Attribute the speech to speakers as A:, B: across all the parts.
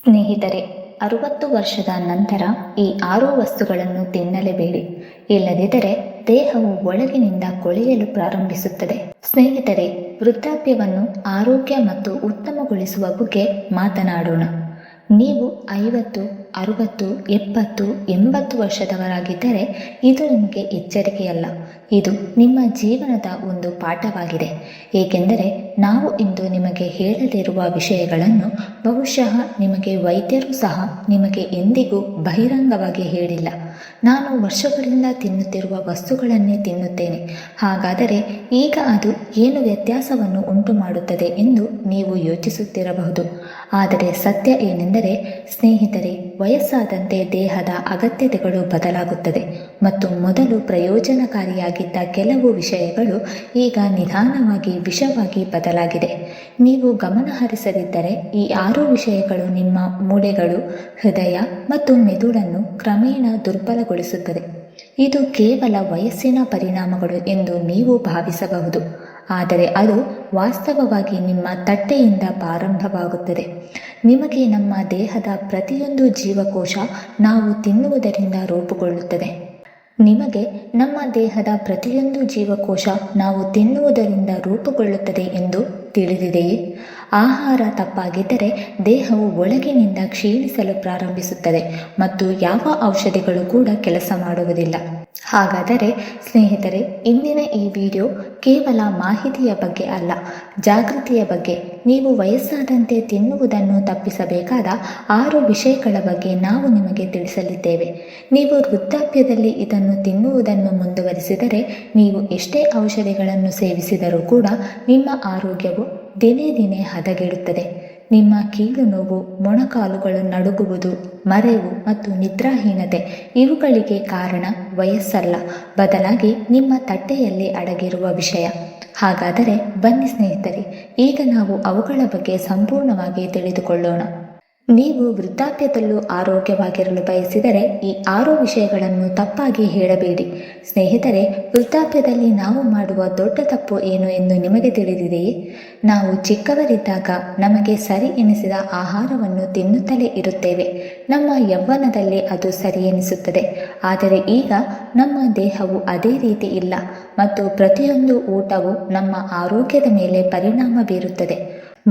A: ಸ್ನೇಹಿತರೆ, 60 ವರ್ಷದ ನಂತರ ಈ 6 ವಸ್ತುಗಳನ್ನು ತಿನ್ನಲೇಬೇಡಿ. ಇಲ್ಲದಿದ್ದರೆ ದೇಹವು ಒಳಗಿನಿಂದ ಕೊಳೆಯಲು ಪ್ರಾರಂಭಿಸುತ್ತದೆ. ಸ್ನೇಹಿತರೆ, ವೃದ್ಧಾಪ್ಯವನ್ನು ಆರೋಗ್ಯ ಮತ್ತು ಉತ್ತಮಗೊಳಿಸುವ ಬಗ್ಗೆ ಮಾತನಾಡೋಣ. ನೀವು 50, 60, 70, 80 ವರ್ಷದವರಾಗಿದ್ದರೆ ಇದು ನಿಮಗೆ ಎಚ್ಚರಿಕೆಯಲ್ಲ, ಇದು ನಿಮ್ಮ ಜೀವನದ ಒಂದು ಪಾಠವಾಗಿದೆ. ಏಕೆಂದರೆ ನಾವು ಇಂದು ನಿಮಗೆ ಹೇಳಲಿರುವ ವಿಷಯಗಳನ್ನು ಬಹುಶಃ ನಿಮಗೆ ವೈದ್ಯರು ಸಹ ನಿಮಗೆ ಎಂದಿಗೂ ಬಹಿರಂಗವಾಗಿ ಹೇಳಿಲ್ಲ. ನಾನು ವರ್ಷಗಳಿಂದ ತಿನ್ನುತ್ತಿರುವ ವಸ್ತುಗಳನ್ನೇ ತಿನ್ನುತ್ತೇನೆ, ಹಾಗಾದರೆ ಈಗ ಅದು ಏನು ವ್ಯತ್ಯಾಸವನ್ನು ಉಂಟು ಮಾಡುತ್ತದೆ ಎಂದು ನೀವು ಯೋಚಿಸುತ್ತಿರಬಹುದು. ಆದರೆ ಸತ್ಯ ಏನೆಂದರೆ ಸ್ನೇಹಿತರೆ, ವಯಸ್ಸಾದಂತೆ ದೇಹದ ಅಗತ್ಯತೆಗಳು ಬದಲಾಗುತ್ತದೆ ಮತ್ತು ಮೊದಲು ಪ್ರಯೋಜನಕಾರಿಯಾಗಿದ್ದ ಕೆಲವು ವಿಷಯಗಳು ಈಗ ನಿಧಾನವಾಗಿ ವಿಷವಾಗಿ ಬದಲಾಗಿದೆ. ನೀವು ಗಮನಹರಿಸದಿದ್ದರೆ ಈ 6 ವಿಷಯಗಳು ನಿಮ್ಮ ಮೂಳೆಗಳು, ಹೃದಯ ಮತ್ತು ಮೆದುಳನ್ನು ಕ್ರಮೇಣ ದುರ್ಬಲಗೊಳಿಸುತ್ತದೆ. ಇದು ಕೇವಲ ವಯಸ್ಸಿನ ಪರಿಣಾಮಗಳು ಎಂದು ನೀವು ಭಾವಿಸಬಹುದು, ಆದರೆ ಅದು ವಾಸ್ತವವಾಗಿ ನಿಮ್ಮ ತಟ್ಟೆಯಿಂದ ಪ್ರಾರಂಭವಾಗುತ್ತದೆ. ನಿಮಗೆ ನಮ್ಮ ದೇಹದ ಪ್ರತಿಯೊಂದು ಜೀವಕೋಶ ನಾವು ತಿನ್ನುವುದರಿಂದ ರೂಪುಗೊಳ್ಳುತ್ತದೆ. ನಿಮಗೆ ನಮ್ಮ ದೇಹದ ಪ್ರತಿಯೊಂದು ಜೀವಕೋಶ ನಾವು ತಿನ್ನುವುದರಿಂದ ರೂಪುಗೊಳ್ಳುತ್ತದೆ ಎಂದು ತಿಳಿದಿದೆಯೇ? ಆಹಾರ ತಪ್ಪಾಗಿದ್ದರೆ ದೇಹವು ಒಳಗಿನಿಂದ ಕ್ಷೀಣಿಸಲು ಪ್ರಾರಂಭಿಸುತ್ತದೆ ಮತ್ತು ಯಾವ ಔಷಧಿಗಳು ಕೂಡ ಕೆಲಸ ಮಾಡುವುದಿಲ್ಲ. ಹಾಗಾದರೆ ಸ್ನೇಹಿತರೆ, ಇಂದಿನ ಈ ವಿಡಿಯೋ ಕೇವಲ ಮಾಹಿತಿಯ ಬಗ್ಗೆ ಅಲ್ಲ, ಜಾಗೃತಿಯ ಬಗ್ಗೆ. ನೀವು ವಯಸ್ಸಾದಂತೆ ತಿನ್ನುವುದನ್ನು ತಪ್ಪಿಸಬೇಕಾದ 6 ವಿಷಯಗಳ ಬಗ್ಗೆ ನಾವು ನಿಮಗೆ ತಿಳಿಸಲಿದ್ದೇವೆ. ನೀವು ವೃದ್ಧಾಪ್ಯದಲ್ಲಿ ಇದನ್ನು ತಿನ್ನುವುದನ್ನು ಮುಂದುವರಿಸಿದರೆ, ನೀವು ಎಷ್ಟೇ ಔಷಧಿಗಳನ್ನು ಸೇವಿಸಿದರೂ ಕೂಡ ನಿಮ್ಮ ಆರೋಗ್ಯವು ದಿನೇ ದಿನೇ ಹದಗೆಡುತ್ತದೆ. ನಿಮ್ಮ ಕೀಲು ನೋವು, ಮೊಣಕಾಲುಗಳು ನಡುಗುವುದು, ಮರೆವು ಮತ್ತು ನಿದ್ರಾಹೀನತೆ ಇವುಗಳಿಗೆ ಕಾರಣ ವಯಸ್ಸಲ್ಲ, ಬದಲಾಗಿ ನಿಮ್ಮ ತಟ್ಟೆಯಲ್ಲಿ ಅಡಗಿರುವ ವಿಷಯ. ಹಾಗಾದರೆ ಬನ್ನಿ ಸ್ನೇಹಿತರೆ, ಈಗ ನಾವು ಅವುಗಳ ಬಗ್ಗೆ ಸಂಪೂರ್ಣವಾಗಿ ತಿಳಿದುಕೊಳ್ಳೋಣ. ನೀವು ವೃದ್ಧಾಪ್ಯದಲ್ಲೂ ಆರೋಗ್ಯವಾಗಿರಲು ಬಯಸಿದರೆ ಈ 6 ವಿಷಯಗಳನ್ನು ತಪ್ಪಾಗಿ ಹೇಳಬೇಡಿ. ಸ್ನೇಹಿತರೆ, ವೃದ್ಧಾಪ್ಯದಲ್ಲಿ ನಾವು ಮಾಡುವ ದೊಡ್ಡ ತಪ್ಪು ಏನು ಎಂದು ನಿಮಗೆ ತಿಳಿದಿದೆಯೇ? ನಾವು ಚಿಕ್ಕವರಿದ್ದಾಗ ನಮಗೆ ಸರಿ ಎನಿಸಿದ ಆಹಾರವನ್ನು ತಿನ್ನುತ್ತಲೇ ಇರುತ್ತೇವೆ. ನಮ್ಮ ಯೌವನದಲ್ಲಿ ಅದು ಸರಿ ಎನಿಸುತ್ತದೆ, ಆದರೆ ಈಗ ನಮ್ಮ ದೇಹವು ಅದೇ ರೀತಿ ಇಲ್ಲ ಮತ್ತು ಪ್ರತಿಯೊಂದು ಊಟವು ನಮ್ಮ ಆರೋಗ್ಯದ ಮೇಲೆ ಪರಿಣಾಮ ಬೀರುತ್ತದೆ.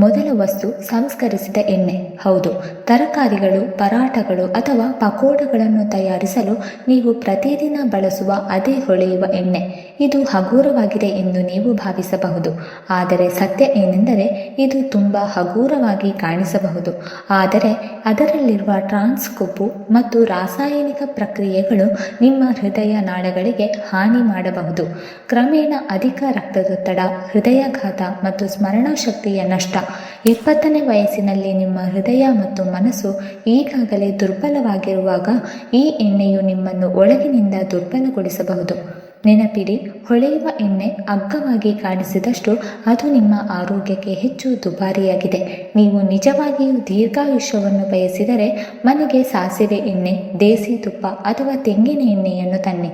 A: ಮೊದಲ ವಸ್ತು ಸಂಸ್ಕರಿಸಿದ ಎಣ್ಣೆ. ಹೌದು, ತರಕಾರಿಗಳು, ಪರಾಠಗಳು ಅಥವಾ ಪಕೋಡಗಳನ್ನು ತಯಾರಿಸಲು ನೀವು ಪ್ರತಿದಿನ ಬಳಸುವ ಅದೇ ಹೊಳೆಯುವ ಎಣ್ಣೆ. ಇದು ಹಗೂರವಾಗಿದೆ ಎಂದು ನೀವು ಭಾವಿಸಬಹುದು, ಆದರೆ ಸತ್ಯ ಏನೆಂದರೆ ಇದು ತುಂಬ ಹಗೂರವಾಗಿ ಕಾಣಿಸಬಹುದು, ಆದರೆ ಅದರಲ್ಲಿರುವ ಟ್ರಾನ್ಸ್ ಕೊಬ್ಬು ಮತ್ತು ರಾಸಾಯನಿಕ ಪ್ರಕ್ರಿಯೆಗಳು ನಿಮ್ಮ ಹೃದಯ ನಾಳಗಳಿಗೆ ಹಾನಿ ಮಾಡಬಹುದು. ಕ್ರಮೇಣ ಅಧಿಕ ರಕ್ತದೊತ್ತಡ, ಹೃದಯಾಘಾತ ಮತ್ತು ಸ್ಮರಣಶಕ್ತಿಯ ನಷ್ಟ. 20ನೇ ವಯಸ್ಸಿನಲ್ಲಿ ನಿಮ್ಮ ಹೃದಯ ಮತ್ತು ಮನಸ್ಸು ಈಗಾಗಲೇ ದುರ್ಬಲವಾಗಿರುವಾಗ ಈ ಎಣ್ಣೆಯು ನಿಮ್ಮನ್ನು ಒಳಗಿನಿಂದ ದುರ್ಬಲಗೊಳಿಸಬಹುದು. ನೆನಪಿಡಿ, ಹೊಳೆಯುವ ಎಣ್ಣೆ ಅಗ್ಗವಾಗಿ ಕಾಣಿಸಿದಷ್ಟು ಅದು ನಿಮ್ಮ ಆರೋಗ್ಯಕ್ಕೆ ಹೆಚ್ಚು ದುಬಾರಿಯಾಗಿದೆ. ನೀವು ನಿಜವಾಗಿಯೂ ದೀರ್ಘಾಯುಷ್ಯವನ್ನು ಬಯಸಿದರೆ ಮನೆಗೆ ಸಾಸಿವೆ ಎಣ್ಣೆ, ದೇಸಿ ತುಪ್ಪ ಅಥವಾ ತೆಂಗಿನ ಎಣ್ಣೆಯನ್ನು ತನ್ನಿ.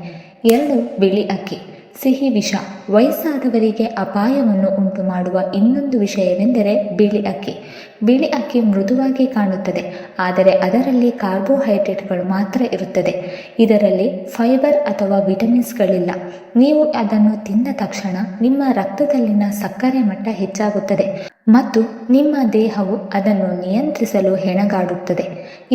A: 2. ಬಿಳಿ ಅಕ್ಕಿ. ಸಿಹಿ ವಿಷ. ವಯಸ್ಸಾದವರಿಗೆ ಅಪಾಯವನ್ನು ಉಂಟು ಮಾಡುವ ಇನ್ನೊಂದು ವಿಷಯವೆಂದರೆ ಬಿಳಿ ಅಕ್ಕಿ. ಬಿಳಿ ಅಕ್ಕಿ ಮೃದುವಾಗಿ ಕಾಣುತ್ತದೆ, ಆದರೆ ಅದರಲ್ಲಿ ಕಾರ್ಬೋಹೈಡ್ರೇಟ್ಗಳು ಮಾತ್ರ ಇರುತ್ತದೆ. ಇದರಲ್ಲಿ ಫೈಬರ್ ಅಥವಾ ವಿಟಮಿನ್ಸ್ಗಳಿಲ್ಲ. ನೀವು ಅದನ್ನು ತಿಂದ ತಕ್ಷಣ ನಿಮ್ಮ ರಕ್ತದಲ್ಲಿನ ಸಕ್ಕರೆ ಮಟ್ಟ ಹೆಚ್ಚಾಗುತ್ತದೆ ಮತ್ತು ನಿಮ್ಮ ದೇಹವು ಅದನ್ನು ನಿಯಂತ್ರಿಸಲು ಹೆಣಗಾಡುತ್ತದೆ.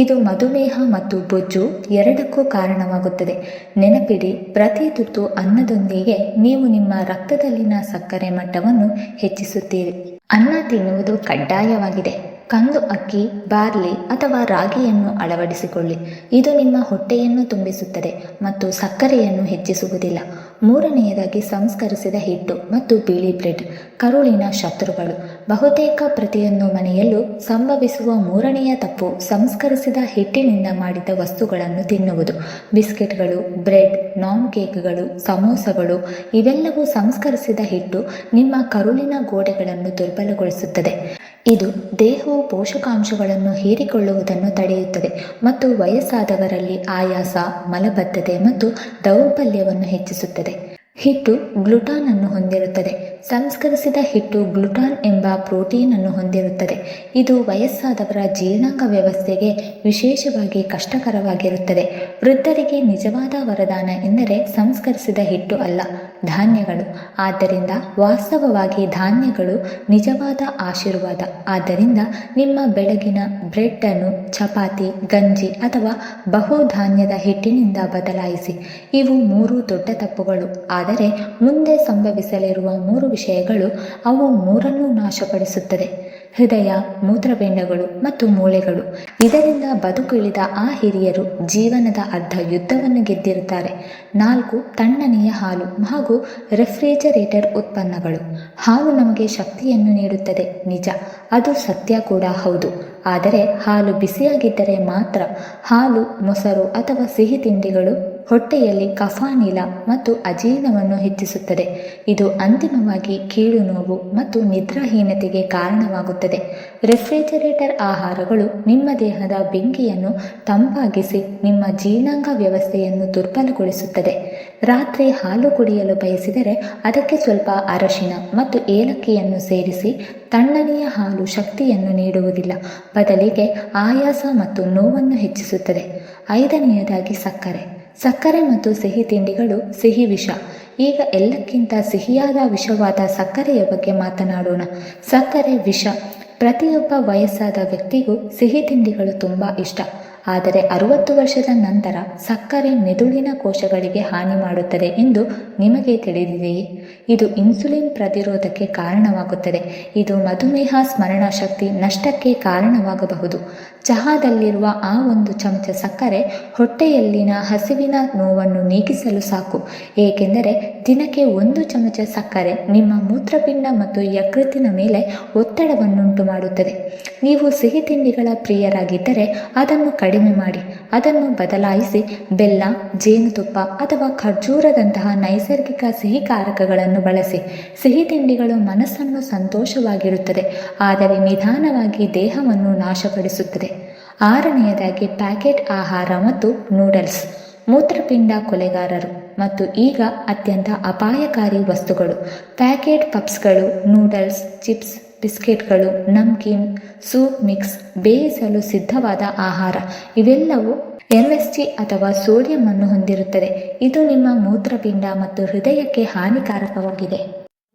A: ಇದು ಮಧುಮೇಹ ಮತ್ತು ಬೊಜ್ಜು ಎರಡಕ್ಕೂ ಕಾರಣವಾಗುತ್ತದೆ. ನೆನಪಿಡಿ, ಪ್ರತಿ ತುತ್ತು ಅನ್ನದೊಂದಿಗೆ ನೀವು ನಿಮ್ಮ ರಕ್ತದಲ್ಲಿನ ಸಕ್ಕರೆ ಮಟ್ಟವನ್ನು ಹೆಚ್ಚಿಸುತ್ತೀರಿ. ಅನ್ನ ತಿನ್ನುವುದು ಕಡ್ಡಾಯವಾಗಿದೆ. ಕಂದು ಅಕ್ಕಿ, ಬಾರ್ಲಿ ಅಥವಾ ರಾಗಿಯನ್ನು ಅಳವಡಿಸಿಕೊಳ್ಳಿ. ಇದು ನಿಮ್ಮ ಹೊಟ್ಟೆಯನ್ನು ತುಂಬಿಸುತ್ತದೆ ಮತ್ತು ಸಕ್ಕರೆಯನ್ನು ಹೆಚ್ಚಿಸುವುದಿಲ್ಲ. 3ನೇಯದಾಗಿ ಸಂಸ್ಕರಿಸಿದ ಹಿಟ್ಟು ಮತ್ತು ಬಿಳಿ ಬ್ರೆಡ್, ಕರುಳಿನ ಶತ್ರುಗಳು. ಬಹುತೇಕ ಪ್ರತಿಯೊಂದು ಮನೆಯಲ್ಲೂ ಸಂಭವಿಸುವ 3ನೇಯ ತಪ್ಪು ಸಂಸ್ಕರಿಸಿದ ಹಿಟ್ಟಿನಿಂದ ಮಾಡಿದ ವಸ್ತುಗಳನ್ನು ತಿನ್ನುವುದು. ಬಿಸ್ಕೆಟ್ಗಳು, ಬ್ರೆಡ್, ನಾನ್ ಕೇಕ್ಗಳು, ಸಮೋಸಗಳು ಇವೆಲ್ಲವೂ ಸಂಸ್ಕರಿಸಿದ ಹಿಟ್ಟು ನಿಮ್ಮ ಕರುಳಿನ ಗೋಡೆಗಳನ್ನು ದುರ್ಬಲಗೊಳಿಸುತ್ತದೆ. ಇದು ದೇಹವು ಪೋಷಕಾಂಶಗಳನ್ನು ಹೀರಿಕೊಳ್ಳುವುದನ್ನು ತಡೆಯುತ್ತದೆ ಮತ್ತು ವಯಸ್ಸಾದವರಲ್ಲಿ ಆಯಾಸ, ಮಲಬದ್ಧತೆ ಮತ್ತು ದೌರ್ಬಲ್ಯವನ್ನು ಹೆಚ್ಚಿಸುತ್ತದೆ. ಹಿಟ್ಟು ಗ್ಲುಟಾನ್ ಅನ್ನು ಹೊಂದಿರುತ್ತದೆ. ಸಂಸ್ಕರಿಸಿದ ಹಿಟ್ಟು ಗ್ಲುಟಾನ್ ಎಂಬ ಪ್ರೋಟೀನ್ ಅನ್ನು ಹೊಂದಿರುತ್ತದೆ. ಇದು ವಯಸ್ಸಾದವರ ಜೀರ್ಣಾಂಗ ವ್ಯವಸ್ಥೆಗೆ ವಿಶೇಷವಾಗಿ ಕಷ್ಟಕರವಾಗಿರುತ್ತದೆ. ವೃದ್ಧರಿಗೆ ನಿಜವಾದ ವರದಾನ ಎಂದರೆ ಸಂಸ್ಕರಿಸಿದ ಹಿಟ್ಟು ಅಲ್ಲ, ಧಾನ್ಯಗಳು. ಆದ್ದರಿಂದ ವಾಸ್ತವವಾಗಿ ಧಾನ್ಯಗಳು ನಿಜವಾದ ಆಶೀರ್ವಾದ. ಆದ್ದರಿಂದ ನಿಮ್ಮ ಬೆಳಗಿನ ಬ್ರೆಡ್ ಅನ್ನು ಚಪಾತಿ, ಗಂಜಿ ಅಥವಾ ಬಹುಧಾನ್ಯದ ಹಿಟ್ಟಿನಿಂದ ಬದಲಾಯಿಸಿ. ಇವು 3 ದೊಡ್ಡ ತಪ್ಪುಗಳು. ಆದರೆ ಮುಂದೆ ಸಂಭವಿಸಲಿರುವ 3 ವಿಷಯಗಳು ಅವು 3ನ್ನೂ ನಾಶಪಡಿಸುತ್ತದೆ: ಹೃದಯ, ಮೂತ್ರಪಿಂಡಗಳು ಮತ್ತು ಮೂಳೆಗಳು. ಇದರಿಂದ ಬದುಕುಳಿದ ಆ ಹಿರಿಯರು ಜೀವನದ ಅರ್ಧ ಯುದ್ಧವನ್ನು ಗೆದ್ದಿರುತ್ತಾರೆ. 4 ತಣ್ಣನೆಯ ಹಾಲು ಹಾಗೂ ರೆಫ್ರಿಜರೇಟರ್ ಉತ್ಪನ್ನಗಳು. ಹಾಲು ನಮಗೆ ಶಕ್ತಿಯನ್ನು ನೀಡುತ್ತದೆ, ನಿಜ, ಅದು ಸತ್ಯ ಕೂಡ ಹೌದು. ಆದರೆ ಹಾಲು ಬಿಸಿಯಾಗಿದ್ದರೆ ಮಾತ್ರ. ಹಾಲು, ಮೊಸರು ಅಥವಾ ಸಿಹಿ ತಿಂಡಿಗಳು ಹೊಟ್ಟೆಯಲ್ಲಿ ಕಫಾನಿಲ ಮತ್ತು ಅಜೀರ್ಣವನ್ನು ಹೆಚ್ಚಿಸುತ್ತದೆ. ಇದು ಅಂತಿಮವಾಗಿ ಕೀಲು ನೋವು ಮತ್ತು ನಿದ್ರಾಹೀನತೆಗೆ ಕಾರಣವಾಗುತ್ತದೆ. ರೆಫ್ರಿಜರೇಟರ್ ಆಹಾರಗಳು ನಿಮ್ಮ ದೇಹದ ಬೆಂಕಿಯನ್ನು ತಂಪಾಗಿಸಿ ನಿಮ್ಮ ಜೀರ್ಣಾಂಗ ವ್ಯವಸ್ಥೆಯನ್ನು ದುರ್ಬಲಗೊಳಿಸುತ್ತದೆ. ರಾತ್ರಿ ಹಾಲು ಕುಡಿಯಲು ಬಯಸಿದರೆ ಅದಕ್ಕೆ ಸ್ವಲ್ಪ ಅರಶಿನ ಮತ್ತು ಏಲಕ್ಕಿಯನ್ನು ಸೇರಿಸಿ. ತಣ್ಣನೆಯ ಹಾಲು ಶಕ್ತಿಯನ್ನು ನೀಡುವುದಿಲ್ಲ, ಬದಲಿಗೆ ಆಯಾಸ ಮತ್ತು ನೋವನ್ನು ಹೆಚ್ಚಿಸುತ್ತದೆ. 5ನೇಯದಾಗಿ ಸಕ್ಕರೆ. ಸಕ್ಕರೆ ಮತ್ತು ಸಿಹಿ ತಿಂಡಿಗಳು ಸಿಹಿ ವಿಷ. ಈಗ ಎಲ್ಲಕ್ಕಿಂತ ಸಿಹಿಯಾದ ವಿಷವಾದ ಸಕ್ಕರೆಯ ಬಗ್ಗೆ ಮಾತನಾಡೋಣ. ಸಕ್ಕರೆ ವಿಷ. ಪ್ರತಿಯೊಬ್ಬ ವಯಸ್ಸಾದ ವ್ಯಕ್ತಿಗೂ ಸಿಹಿ ತಿಂಡಿಗಳು ತುಂಬ ಇಷ್ಟ. ಆದರೆ 60 ವರ್ಷದ ನಂತರ ಸಕ್ಕರೆ ಮೆದುಳಿನ ಕೋಶಗಳಿಗೆ ಹಾನಿ ಮಾಡುತ್ತದೆ ಎಂದು ನಿಮಗೆ ತಿಳಿದಿದೆಯೇ? ಇದು ಇನ್ಸುಲಿನ್ ಪ್ರತಿರೋಧಕ್ಕೆ ಕಾರಣವಾಗುತ್ತದೆ. ಇದು ಮಧುಮೇಹ, ಸ್ಮರಣ ಶಕ್ತಿ ನಷ್ಟಕ್ಕೆ ಕಾರಣವಾಗಬಹುದು. ಚಹಾದಲ್ಲಿರುವ ಆ 1 ಚಮಚ ಸಕ್ಕರೆ ಹೊಟ್ಟೆಯಲ್ಲಿನ ಹಸಿವಿನ ನೋವನ್ನು ನೀಗಿಸಲು ಸಾಕು. ಏಕೆಂದರೆ ದಿನಕ್ಕೆ 1 ಚಮಚ ಸಕ್ಕರೆ ನಿಮ್ಮ ಮೂತ್ರಪಿಂಡ ಮತ್ತು ಯಕೃತ್ತಿನ ಮೇಲೆ ಒತ್ತಡವನ್ನುಂಟು ಮಾಡುತ್ತದೆ. ನೀವು ಸಿಹಿ ತಿಂಡಿಗಳ ಪ್ರಿಯರಾಗಿದ್ದರೆ ಅದನ್ನು ಕಡಿಮೆ ಮಾಡಿ. ಅದನ್ನು ಬದಲಾಯಿಸಿ ಬೆಲ್ಲ, ಜೇನುತುಪ್ಪ ಅಥವಾ ಖರ್ಜೂರದಂತಹ ನೈಸರ್ಗಿಕ ಸಿಹಿಕಾರಕಗಳನ್ನು ಬಳಸಿ. ಸಿಹಿ ತಿಂಡಿಗಳು ಮನಸ್ಸನ್ನು ಸಂತೋಷವಾಗಿರುತ್ತದೆ, ಆದರೆ ನಿಧಾನವಾಗಿ ದೇಹವನ್ನು ನಾಶಪಡಿಸುತ್ತದೆ. 6ನೇಯದಾಗಿ ಪ್ಯಾಕೆಟ್ ಆಹಾರ ಮತ್ತು ನೂಡಲ್ಸ್. ಮೂತ್ರಪಿಂಡ ಕೊಲೆಗಾರರು ಮತ್ತು ಈಗ ಅತ್ಯಂತ ಅಪಾಯಕಾರಿ ವಸ್ತುಗಳು. ಪ್ಯಾಕೆಟ್ ಪಪ್ಸ್ಗಳು, ನೂಡಲ್ಸ್, ಚಿಪ್ಸ್, ಬಿಸ್ಕೆಟ್ಗಳು, ನಮ್ಕೀನ್, ಸೂಪ್ ಮಿಕ್ಸ್, ಬೇಯಿಸಲು ಸಿದ್ಧವಾದ ಆಹಾರ. ಇವೆಲ್ಲವೂ MSG ಅಥವಾ ಸೋಡಿಯಂ ಅನ್ನು ಹೊಂದಿರುತ್ತದೆ. ಇದು ನಿಮ್ಮ ಮೂತ್ರಪಿಂಡ ಮತ್ತು ಹೃದಯಕ್ಕೆ ಹಾನಿಕಾರಕವಾಗಿದೆ.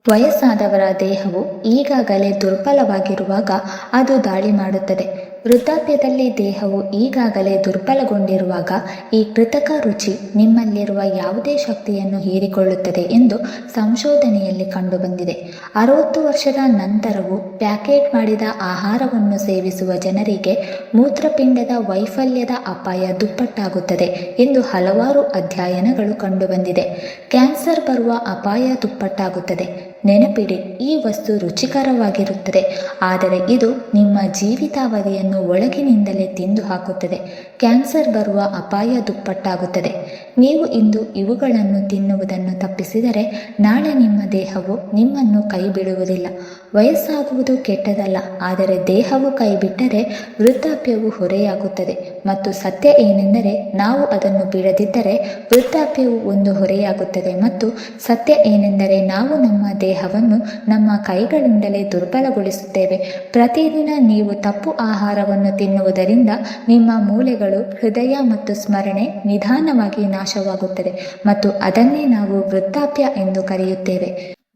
A: ವಯಸ್ಸಾದವರ ದೇಹವು ಈಗಾಗಲೇ ದುರ್ಬಲವಾಗಿರುವಾಗ ಅದು ದಾಳಿ ಮಾಡುತ್ತದೆ. ವೃದ್ಧಾಪ್ಯದಲ್ಲಿ ದೇಹವು ಈಗಾಗಲೇ ದುರ್ಬಲಗೊಂಡಿರುವಾಗ ಈ ಕೃತಕ ರುಚಿ ನಿಮ್ಮಲ್ಲಿರುವ ಯಾವುದೇ ಶಕ್ತಿಯನ್ನು ಹೀರಿಕೊಳ್ಳುತ್ತದೆ ಎಂದು ಸಂಶೋಧನೆಯಲ್ಲಿ ಕಂಡುಬಂದಿದೆ. 60 ವರ್ಷದ ನಂತರವೂ ಪ್ಯಾಕೆಟ್ ಮಾಡಿದ ಆಹಾರವನ್ನು ಸೇವಿಸುವ ಜನರಿಗೆ ಮೂತ್ರಪಿಂಡದ ವೈಫಲ್ಯದ ಅಪಾಯ ದುಪ್ಪಟ್ಟಾಗುತ್ತದೆ ಎಂದು ಹಲವಾರು ಅಧ್ಯಯನಗಳು ಕಂಡುಬಂದಿದೆ. ಕ್ಯಾನ್ಸರ್ ಬರುವ ಅಪಾಯ ದುಪ್ಪಟ್ಟಾಗುತ್ತದೆ. ನೆನಪಿಡಿ, ಈ ವಸ್ತು ರುಚಿಕರವಾಗಿರುತ್ತದೆ, ಆದರೆ ಇದು ನಿಮ್ಮ ಜೀವಿತಾವಧಿಯನ್ನು ಒಳಗಿನಿಂದಲೇ ತಿಂದು ಹಾಕುತ್ತದೆ. ಕ್ಯಾನ್ಸರ್ ಬರುವ ಅಪಾಯ ದುಪ್ಪಟ್ಟಾಗುತ್ತದೆ. ನೀವು ಇಂದು ಇವುಗಳನ್ನು ತಿನ್ನುವುದನ್ನು ತಪ್ಪಿಸಿದರೆ ನಾಳೆ ನಿಮ್ಮ ದೇಹವು ನಿಮ್ಮನ್ನು ಕೈ ಬಿಡುವುದಿಲ್ಲ. ವಯಸ್ಸಾಗುವುದು ಕೆಟ್ಟದಲ್ಲ, ಆದರೆ ದೇಹವು ಕೈ ಬಿಟ್ಟರೆ ವೃದ್ಧಾಪ್ಯವು ಹೊರೆಯಾಗುತ್ತದೆ. ಮತ್ತು ಸತ್ಯ ಏನೆಂದರೆ ನಾವು ಅದನ್ನು ಬಿಡದಿದ್ದರೆ ವೃದ್ಧಾಪ್ಯವು ಒಂದು ಹೊರೆಯಾಗುತ್ತದೆ. ಮತ್ತು ಸತ್ಯ ಏನೆಂದರೆ ನಾವು ನಮ್ಮ ದೇಹವನ್ನು ನಮ್ಮ ಕೈಗಳಿಂದಲೇ ದುರ್ಬಲಗೊಳಿಸುತ್ತೇವೆ. ಪ್ರತಿದಿನ ನೀವು ತಪ್ಪು ಆಹಾರವನ್ನು ತಿನ್ನುವುದರಿಂದ ನಿಮ್ಮ ಮೂಳೆಗಳು, ಹೃದಯ ಮತ್ತು ಸ್ಮರಣೆ ನಿಧಾನವಾಗಿ ನಾಶವಾಗುತ್ತದೆ ಮತ್ತು ಅದನ್ನೇ ನಾವು ವೃದ್ಧಾಪ್ಯ ಎಂದು ಕರೆಯುತ್ತೇವೆ.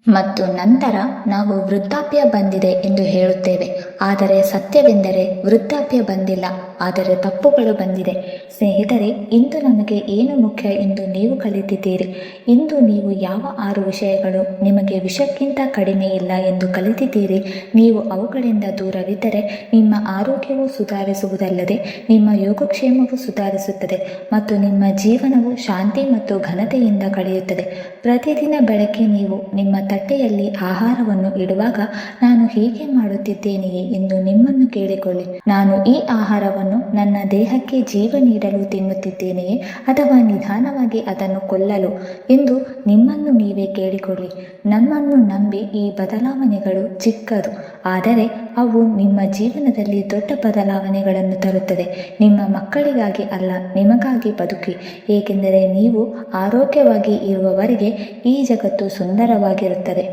A: ಮತ್ತು ನಂತರ ನಾವು ವೃದ್ಧಾಪ್ಯ ಬಂದಿದೆ ಎಂದು ಹೇಳುತ್ತೇವೆ. ಆದರೆ ಸತ್ಯವೆಂದರೆ ವೃದ್ಧಾಪ್ಯ ಬಂದಿಲ್ಲ, ಆದರೆ ತಪ್ಪುಗಳು ಬಂದಿದೆ. ಸ್ನೇಹಿತರೆ, ಇಂದು ನಮಗೆ ಏನು ಮುಖ್ಯ ಎಂದು ನೀವು ಕಲಿತಿದ್ದೀರಿ. ಇಂದು ನೀವು ಯಾವ 6 ವಿಷಯಗಳು ನಿಮಗೆ ವಿಷಕ್ಕಿಂತ ಕಡಿಮೆ ಇಲ್ಲ ಎಂದು ಕಲಿತಿದ್ದೀರಿ. ನೀವು ಅವುಗಳಿಂದ ದೂರವಿದ್ದರೆ ನಿಮ್ಮ ಆರೋಗ್ಯವು ಸುಧಾರಿಸುವುದಲ್ಲದೆ ನಿಮ್ಮ ಯೋಗಕ್ಷೇಮವು ಸುಧಾರಿಸುತ್ತದೆ ಮತ್ತು ನಿಮ್ಮ ಜೀವನವು ಶಾಂತಿ ಮತ್ತು ಘನತೆಯಿಂದ ಕಳೆಯುತ್ತದೆ. ಪ್ರತಿದಿನ ಬೆಳಗ್ಗೆ ನೀವು ನಿಮ್ಮ ತಟ್ಟೆಯಲ್ಲಿ ಆಹಾರವನ್ನು ಇಡುವಾಗ ನಾನು ಹೀಗೆ ಮಾಡುತ್ತಿದ್ದೇನೆಯೇ ಎಂದು ನಿಮ್ಮನ್ನು ಕೇಳಿಕೊಳ್ಳಿ. ನಾನು ಈ ಆಹಾರವನ್ನು ಆಹಾರವನ್ನು ನನ್ನ ದೇಹಕ್ಕೆ ಜೀವ ನೀಡಲು ತಿನ್ನುತ್ತಿದ್ದೇನೆಯೇ ಅಥವಾ ನಿಧಾನವಾಗಿ ಅದನ್ನು ಕೊಲ್ಲಲು ಎಂದು ನಿಮ್ಮನ್ನು ನೀವೇ ಕೇಳಿಕೊಳ್ಳಿ. ನಮ್ಮನ್ನು ನಂಬಿ ಈ ಬದಲಾವಣೆಗಳು ಚಿಕ್ಕದು, ಆದರೆ ಅವು ನಿಮ್ಮ ಜೀವನದಲ್ಲಿ ದೊಡ್ಡ ಬದಲಾವಣೆಗಳನ್ನು ತರುತ್ತದೆ. ನಿಮ್ಮ ಮಕ್ಕಳಿಗಾಗಿ ಅಲ್ಲ, ನಿಮಗಾಗಿ ಬದುಕಿ, ಏಕೆಂದರೆ ನೀವು ಆರೋಗ್ಯವಾಗಿ ಇರುವವರೆಗೆ ಈ ಜಗತ್ತು ಸುಂದರವಾಗಿರುತ್ತದೆ.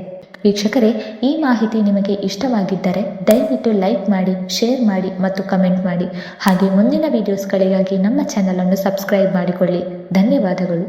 A: ವೀಕ್ಷಕರೇ, ಈ ಮಾಹಿತಿ ನಿಮಗೆ ಇಷ್ಟವಾಗಿದ್ದರೆ ದಯವಿಟ್ಟು ಲೈಕ್ ಮಾಡಿ, ಶೇರ್ ಮಾಡಿ ಮತ್ತು ಕಮೆಂಟ್ ಮಾಡಿ. ಹಾಗೆ ಮುಂದಿನ ವಿಡಿಯೋಸ್ಗಳಿಗಾಗಿ ನಮ್ಮ ಚಾನಲನ್ನು ಸಬ್ಸ್ಕ್ರೈಬ್ ಮಾಡಿಕೊಳ್ಳಿ. ಧನ್ಯವಾದಗಳು.